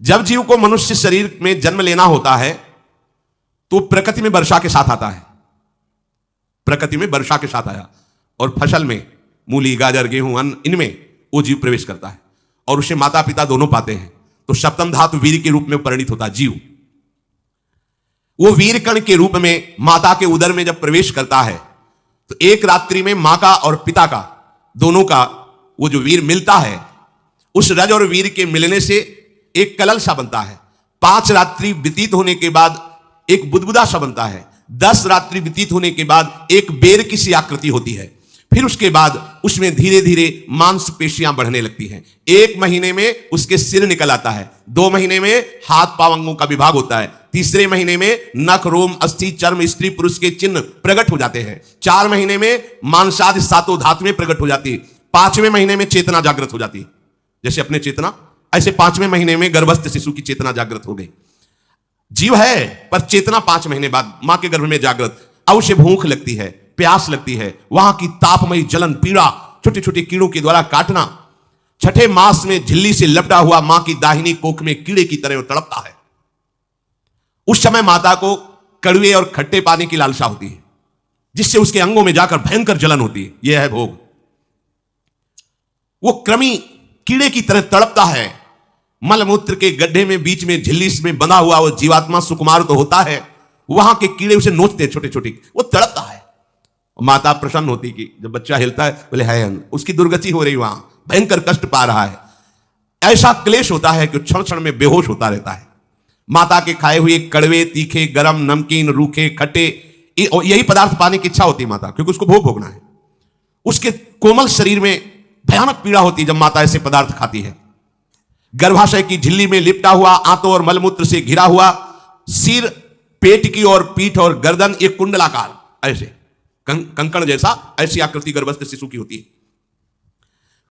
जब जीव को मनुष्य शरीर में जन्म लेना होता है तो प्रकृति में वर्षा के साथ आता है, प्रकृति में वर्षा के साथ आया और फसल में मूली, गाजर, गेहूं, अन्न, इनमें वो जीव प्रवेश करता है और उसे माता पिता दोनों पाते हैं। तो सप्तम धातु वीर के रूप में परिणित होता है जीव। वो वीर कण के रूप में माता के उदर में जब प्रवेश करता है तो एक रात्रि में मां का और पिता का दोनों का वो जो वीर मिलता है, उस रज और वीर के मिलने से एक कलल सा बनता है। 5 रात्रि व्यतीत होने के बाद एक बुदबुदा सा बनता है। 10 रात्रि व्यतीत होने के बाद एक बेर की सी आकृति होती है। फिर उसके बाद उसमें धीरे धीरे मांसपेशियां बढ़ने लगती हैं। 1 महीने में उसके सिर निकल आता है। 2 महीने में हाथ पांव अंगों का विभाग होता है। तीसरे महीने में नख, रोम, अस्थि, चर्म, स्त्री पुरुष के चिन्ह प्रकट हो जाते हैं। 4 महीने में मांसादि 7 धातुएं प्रकट हो जाती है। 5वें महीने में चेतना जागृत हो जाती है। जैसे अपने चेतना, ऐसे 5वें महीने में गर्भस्थ शिशु की चेतना जागृत हो गई। जीव है पर चेतना 5 महीने बाद मां के गर्भ में जागृत। अब उसे भूख लगती है, प्यास लगती है, वहां की तापमयी जलन, पीड़ा, छोटे छोटे कीड़ों के द्वारा काटना। 6ठे मास में झिल्ली से लपटा हुआ मां की दाहिनी कोख में कीड़े की तरह तड़पता है। उस समय माता को कड़वे और खट्टे पानी की लालसा होती है, जिससे उसके अंगों में जाकर भयंकर जलन होती है। यह है भोग। वो कृमि कीड़े की तरह तड़पता है। मलमूत्र के गड्ढे में बीच में झिल्ली में बंधा हुआ वो जीवात्मा सुकुमार तो होता है, वहां के कीड़े उसे नोचते छोटे छोटे, वो तड़पता है। माता प्रसन्न होती कि जब बच्चा हिलता है, बोले है उसकी दुर्गति हो रही, वहां भयंकर कष्ट पा रहा है। ऐसा क्लेश होता है कि क्षण क्षण में बेहोश होता रहता है। माता के खाए हुए कड़वे, तीखे, गरम, नमकीन, रूखे, खट्टे, यही पदार्थ पाने की इच्छा होती है माता, क्योंकि उसको भोग भोगना है। उसके कोमल शरीर में भयानक पीड़ा होती है जब माता ऐसे पदार्थ खाती है। गर्भाशय की झिल्ली में लिपटा हुआ, आंतों और मलमूत्र से घिरा हुआ सिर, पेट की और पीठ और गर्दन एक कुंडलाकार, ऐसे कंकण जैसा, ऐसी आकृति गर्भस्थ शिशु की होती है।